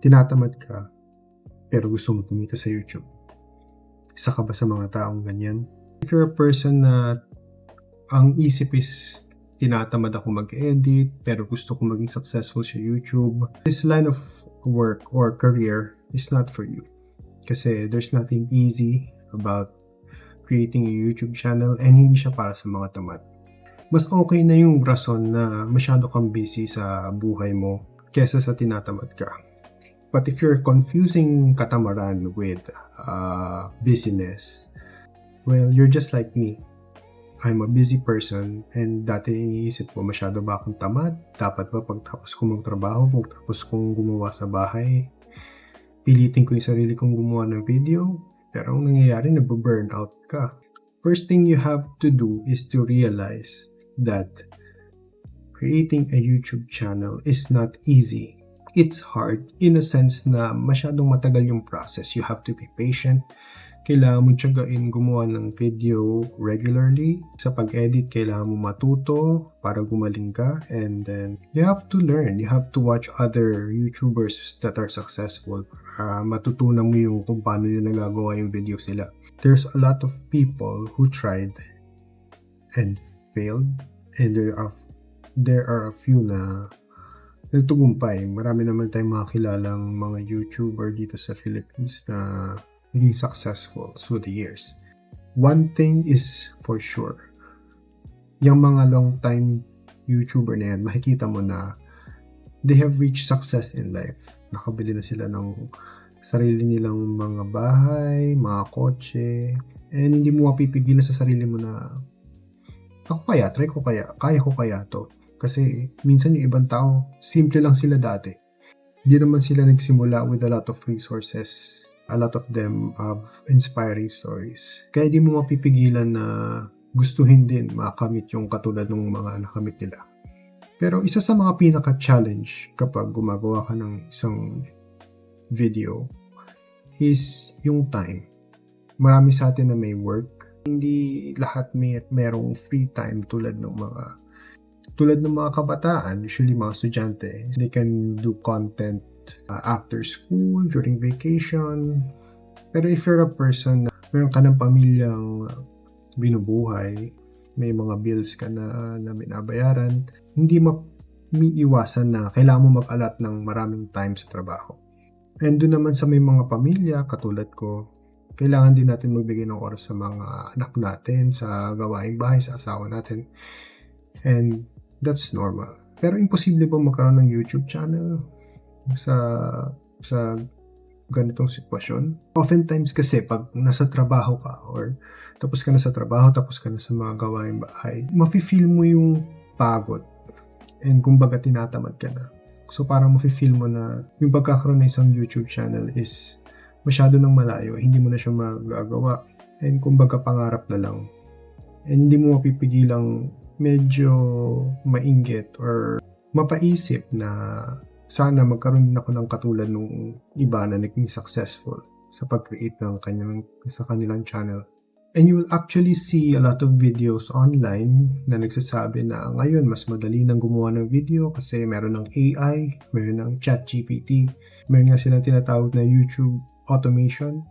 tinatamad ka, pero gusto mo kumita sa YouTube. Isa ka ba sa mga taong ganyan? If you're a person na ang isip is tinatamad ako mag-edit, pero gusto ko maging successful sa YouTube, this line of work or career is not for you. Kasi there's nothing easy about creating a YouTube channel and hindi siya para sa mga tamad. Mas okay na yung rason na masyado kang busy sa buhay mo kesa sa tinatamad ka. But if you're confusing katamaran with busyness, well, you're just like me. I'm a busy person and dati iniisip ko masyado ba akong tamad? Dapat ba pagtapos ko magtrabaho, pagtapos kong gumawa sa bahay, pilitin ko yung sarili kong gumawa ng video? Pero ang nangyayari, nababurnout ka. First thing you have to do is to realize that creating a YouTube channel is not easy. It's hard in a sense na masyadong matagal yung process. You have to be patient. Kailangan mo tiyagain gumawa ng video regularly. Sa pag-edit, kailangan mo matuto para gumaling ka. And then, you have to learn. You have to watch other YouTubers that are successful para matutunan mo yung kung paano nila nagagawa yung video sila. There's a lot of people who tried and failed. And there are a few na nagtugumpay. Marami naman tayong mga kilalang mga YouTuber dito sa Philippines na naging successful through the years. One thing is for sure, yung mga long time YouTuber na yan, makikita mo na they have reached success in life. Nakabili na sila ng sarili nilang mga bahay, mga kotse, and hindi mo mapipigilan sa sarili mo na ako kaya, try ko kaya, kaya ko kaya to. Kasi minsan yung ibang tao, simple lang sila dati. Hindi naman sila nagsimula with a lot of resources. A lot of them have inspiring stories. Kaya di mo mapipigilan na gustuhin din makamit yung katulad ng mga nakamit nila. Pero isa sa mga pinaka-challenge kapag gumagawa ka ng isang video is yung time. Marami sa atin na may work. Hindi lahat merong free time tulad ng mga kabataan, usually mga estudyante. They can do content after school, during vacation. Pero if you're a person na meron ka ng pamilyang binubuhay, may mga bills ka na binabayaran, hindi maiiwasan na kailangan mo mag-allot ng maraming time sa trabaho. And doon naman sa may mga pamilya, katulad ko, kailangan din natin magbigay ng oras sa mga anak natin, sa gawaing bahay, sa asawa natin. And that's normal. Pero imposible ba magkaroon ng YouTube channel sa ganitong sitwasyon? Oftentimes kasi pag nasa trabaho ka or tapos ka na sa trabaho, tapos ka na sa mga gawaing bahay, mafe-feel mo yung pagod and kumbaga tinatamad ka na. So parang mafe-feel mo na yung pagkakaroon ng isang YouTube channel is masyado nang malayo, hindi mo na siya magagawa and kumbaga pangarap na lang. And hindi mo mapipigilang medyo mainggit or mapaisip na sana magkaroon din ako ng katulad nung iba na naging successful sa pag-create ng sa kanilang channel. And you will actually see a lot of videos online na nagsasabi na ngayon mas madali nang gumawa ng video kasi meron ng AI, meron ng ChatGPT, meron nga silang tinatawag na YouTube automation.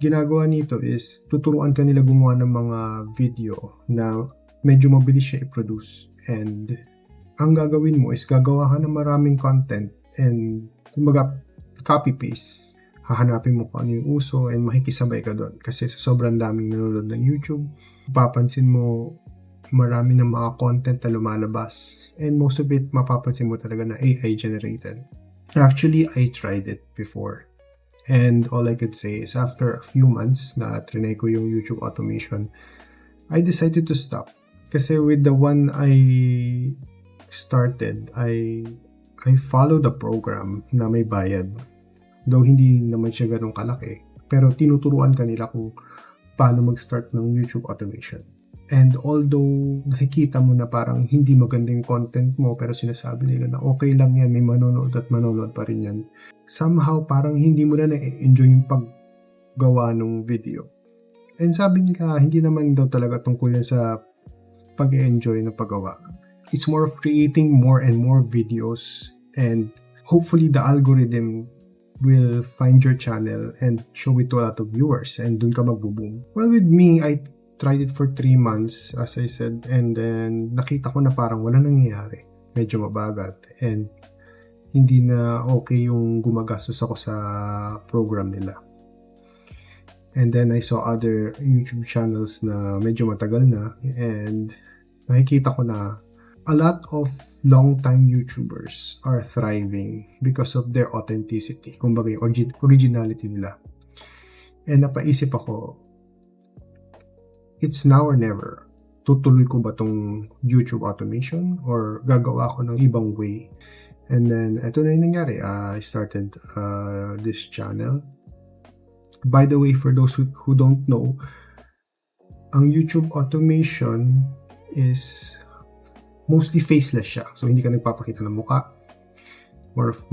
Ginagawa nito is tuturuan ka nila gumawa ng mga video na medyo mabilis siya i-produce. And ang gagawin mo is gagawa ka ng maraming content and kumbaga copy-paste. Hahanapin mo kung ano yung uso and makikisabay ka doon. Kasi sa sobrang daming nanonood ng YouTube, mapapansin mo marami ng mga content na lumalabas. And most of it, mapapansin mo talaga na AI generated. Actually, I tried it before. And all I could say is after a few months na trinay ko yung YouTube automation, I decided to stop. Kasi with the one I started, I followed the program na may bayad. Though hindi naman siya ganun kalaki. Pero tinuturuan ka nila kung paano mag-start ng YouTube automation. And although nakikita mo na parang hindi maganda yung content mo, pero sinasabi nila na okay lang yan, may manonood at manonood pa rin yan. Somehow parang hindi mo na na-enjoy yung paggawa ng video. And sabi nila, hindi naman daw talaga tungkol yan sa pag-enjoy ng paggawa. It's more of creating more and more videos and hopefully the algorithm will find your channel and show it to a lot of viewers and dun ka magbo-boom. Well, with me, I tried it for 3 months, as I said, and then nakita ko na parang wala nangyayari. Medyo mabagal and hindi na okay yung gumagastos ako sa program nila. And then I saw other YouTube channels na medyo matagal na and nakikita ko na a lot of long-time YouTubers are thriving because of their authenticity, kumbaga yung originality nila. And napaisip ako, it's now or never. Tutuloy ko ba tong YouTube automation or gagawa ko ng ibang way? And then, ito na yung nangyari. I started this channel. By the way, for those who don't know, ang YouTube automation is mostly faceless siya. So, hindi ka nagpapakita ng mukha. More of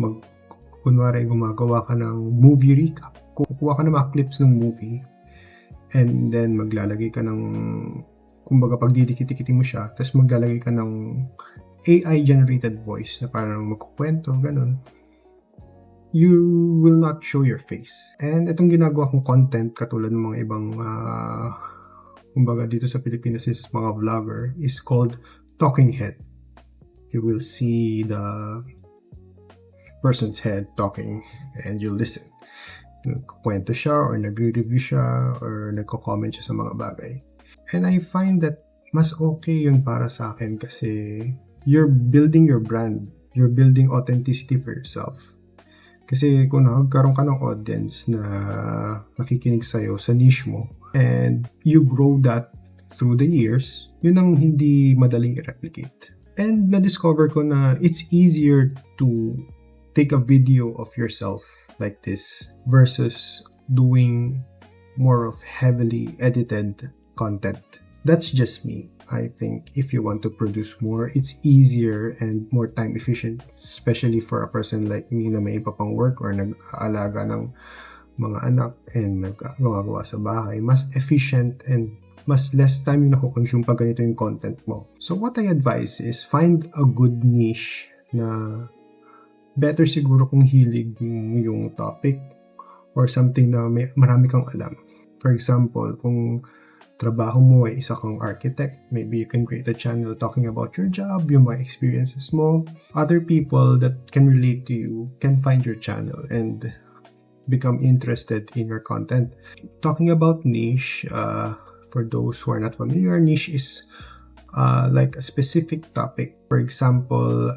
kunwari gumagawa ka ng movie recap. Kukuha ka ng mga clips ng movie and then maglalagay ka ng, kumbaga pag didikit-dikitin mo siya, tapos maglalagay ka ng AI-generated voice na parang magkukwento, ganun. You will not show your face. And itong ginagawa kong content, katulad ng mga ibang, kumbaga dito sa Pilipinas is mga vlogger, is called talking head. You will see the person's head talking and you listen. Nagkukwento siya or nagre-review siya or nagko-comment siya sa mga bagay. And I find that mas okay yun para sa akin kasi you're building your brand. You're building authenticity for yourself. Kasi kung nagkaroon ka ng audience na nakikinig sa'yo sa niche mo and you grow that through the years, yun ang hindi madaling i-replicate. And na-discover ko na it's easier to take a video of yourself like this versus doing more of heavily edited content. That's just me. I think if you want to produce more, it's easier and more time efficient, especially for a person like me na may iba pang work or nag-aalaga ng mga anak and nagagawa sa bahay. Mas efficient and mas less time yung nakukonsume pag ganito yung content mo. So what I advise is find a good niche na better siguro kung hilig mo yung topic or something na marami kang alam. For example, kung trabaho mo ay isa kang architect, maybe you can create a channel talking about your job, yung mga experiences mo. Other people that can relate to you can find your channel and become interested in your content. Talking about niche, for those who are not familiar, niche is like a specific topic. For example,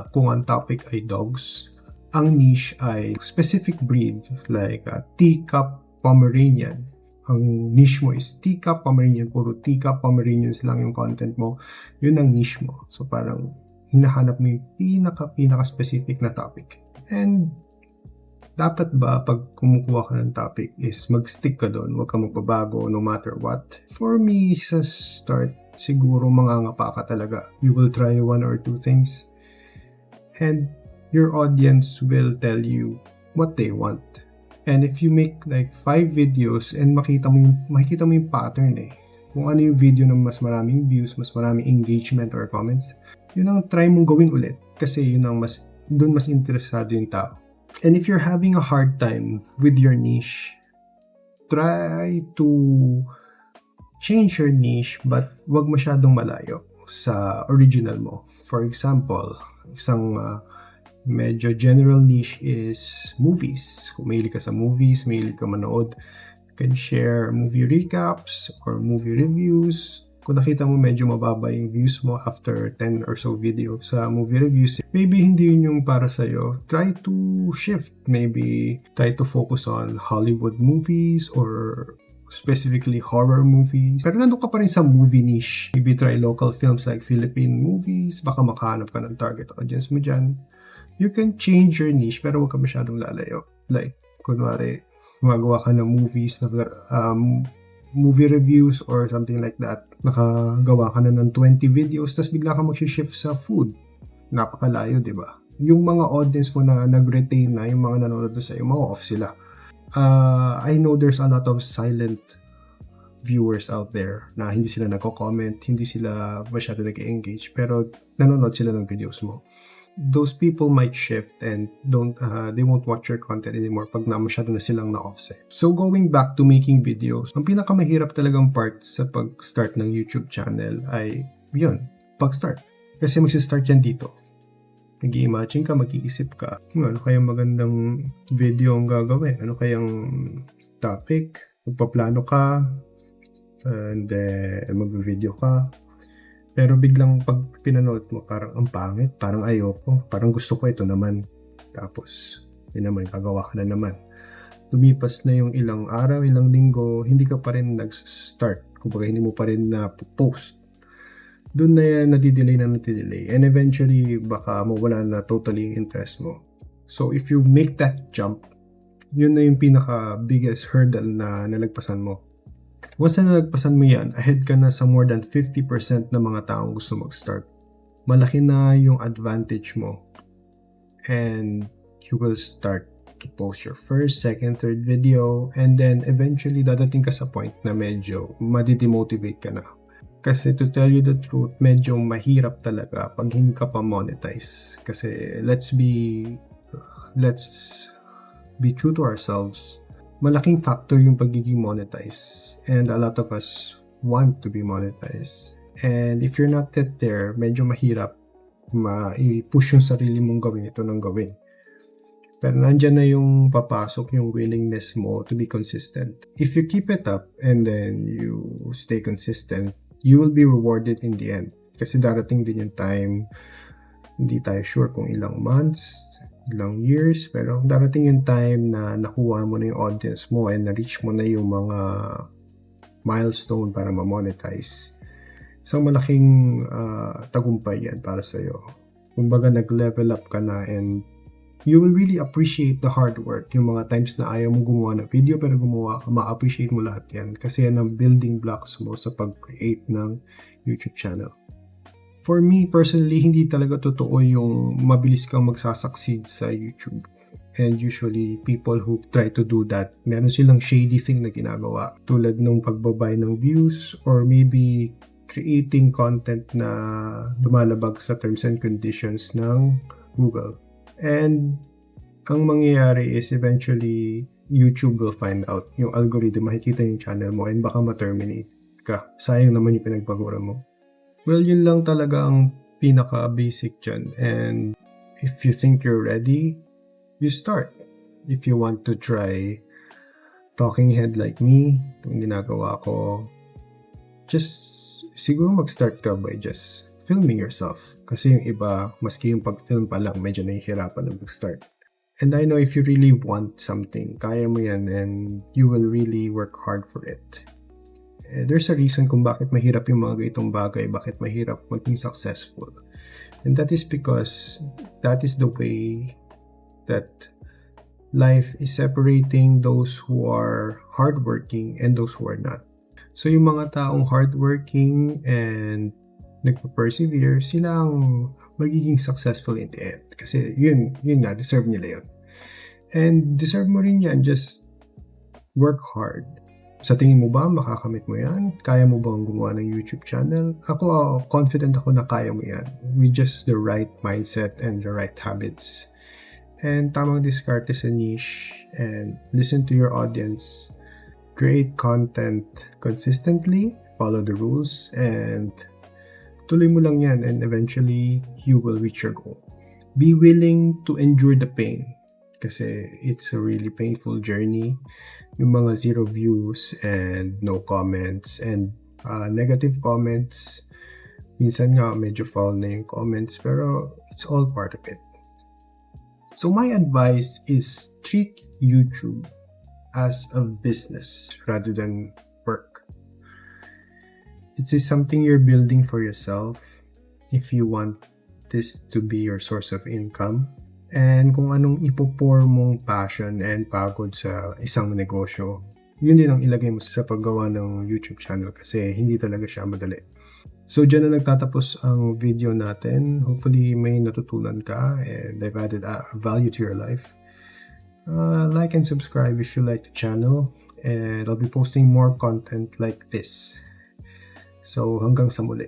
kung ang topic ay dogs, ang niche ay specific breed like teacup Pomeranian. Ang niche mo is teacup Pomeranian, puro teacup Pomeranians lang yung content mo, yun ang niche mo. So parang hinahanap mo yung pinaka-specific na topic. And dapat ba pag kumukuha ka ng topic is mag-stick ka doon, huwag ka magbabago no matter what? For me, sa start, siguro mangangapa ka talaga. You will try one or two things and your audience will tell you what they want. And if you make like 5 videos and makikita mo yung pattern kung ano yung video ng mas maraming views, mas maraming engagement or comments, yun ang try mong gawin ulit kasi yun ang doon mas interesado yung tao. And if you're having a hard time with your niche, try to change your niche but wag masyadong malayo sa original mo. For example, isang medyo general niche is movies. Kung mahilig ka sa movies, mahilig ka manood, you can share movie recaps or movie reviews. Kung nakita mo medyo mababa yung views mo after 10 or so videos sa movie reviews, maybe hindi yun yung para sa'yo. Try to shift. Maybe try to focus on Hollywood movies or specifically horror movies. Pero nandun ka pa rin sa movie niche. Maybe try local films like Philippine movies. Baka makahanap ka ng target audience mo dyan. You can change your niche pero huwag ka masyadong lalayo. Like, kunwari, gumagawa ka ng movies, movie reviews or something like that. Nakagawa ka na ng 20 videos tapos bigla ka mag-shift sa food. Napakalayo, di ba? Yung mga audience mo na nag-retain na, yung mga nanonood sa'yo, ma-off sila. I know there's a lot of silent viewers out there na hindi sila nagko-comment, hindi sila masyado nag-engage, pero nanonood sila ng videos mo. those people might shift and they won't watch your content anymore pag masyado na silang na-offset. So going back to making videos, ang pinakamahirap talagang part sa pag-start ng YouTube channel ay yun, pag-start. Kasi mag-start yan dito. Nag-i-imagine ka, mag-iisip ka, ano kayang magandang video ang gagawin? Ano kayang topic? Magpaplano ka, and then mag-video ka. Pero biglang pag pinanood mo, parang ang pangit, parang ayoko, parang gusto ko ito naman. Tapos, yun naman, gagawa ka na naman. Lumipas na yung ilang araw, ilang linggo, hindi ka pa rin nag-start. Kumbaga, hindi mo pa rin na-post. Doon na yan, nadidelay. And eventually, baka mawala na totally yung interest mo. So, if you make that jump, yun na yung pinaka-biggest hurdle na nalagpasan mo. Once na nalagpasan mo yan, ahead ka na sa more than 50% ng mga taong gusto mag-start. Malaki na yung advantage mo. And you will start to post your first, second, third video. And then eventually, dadating ka sa point na medyo madidemotivate ka na. Kasi to tell you the truth, medyo mahirap talaga pag hindi ka pa monetize. Kasi let's be true to ourselves. Malaking factor yung pagiging monetized, and a lot of us want to be monetized. And if you're not yet there, medyo mahirap i-push yung sarili mong gawin ito ng gawin. Pero nandyan na yung papasok yung willingness mo to be consistent. If you keep it up and then you stay consistent, you will be rewarded in the end. Kasi darating din yung time, hindi tayo sure kung ilang months, ilang years, pero darating yung time na nakuha mo na yung audience mo and na-reach mo na yung mga milestone para ma-monetize. Isang malaking tagumpay yan para sa'yo. Kumbaga nag-level up ka na and you will really appreciate the hard work. Yung mga times na ayaw mo gumawa ng video pero gumawa ka, ma-appreciate mo lahat yan. Kasi yan ang building blocks mo sa pag-create ng YouTube channel. For me, personally, hindi talaga totoo yung mabilis kang magsasucceed sa YouTube. And usually, people who try to do that, meron silang shady thing na ginagawa. Tulad ng pagbabay ng views or maybe creating content na lumalabag sa terms and conditions ng Google. And ang mangyayari is eventually, YouTube will find out. Yung algorithm, makikita yung channel mo and baka ma-terminate ka. Sayang naman yung pinagpagura mo. Well, yun lang talaga ang pinaka-basic dyan. And if you think you're ready, you start. If you want to try talking head like me, itong ginagawa ko, just siguro mag-start ka by just filming yourself. Kasi yung iba, maski yung pag-film pa lang, medyo nahihirapan na mag-start. And I know if you really want something, kaya mo yan and you will really work hard for it. There's a reason kung bakit mahirap yung mga ganitong bagay, bakit mahirap maging successful. And that is because that is the way that life is separating those who are hardworking and those who are not. So yung mga taong hardworking and nagpa-persevere, sila ang magiging successful in the end. Kasi yun nga, deserve nila yun. And deserve mo rin yan, just work hard. Sa tingin mo ba, makakamit mo yan? Kaya mo bang gumawa ng YouTube channel? Ako, confident ako na kaya mo yan. With just the right mindset and the right habits. And tamang diskarte sa niche. And listen to your audience. Create content consistently. Follow the rules. And tuloy mo lang yan. And eventually, you will reach your goal. Be willing to endure the pain. Kasi it's a really painful journey. Yung mga 0 views and no comments and negative comments. Minsan nga medyo foul na yung comments pero it's all part of it. So my advice is treat YouTube as a business rather than work. It is something you're building for yourself if you want this to be your source of income. And kung anong ipopour mong passion and pagod sa isang negosyo, yun din ang ilagay mo sa paggawa ng YouTube channel kasi hindi talaga siya madali. So dyan na nagtatapos ang video natin. Hopefully may natutunan ka and I've added value to your life. Like and subscribe if you like the channel and I'll be posting more content like this. So hanggang sa muli.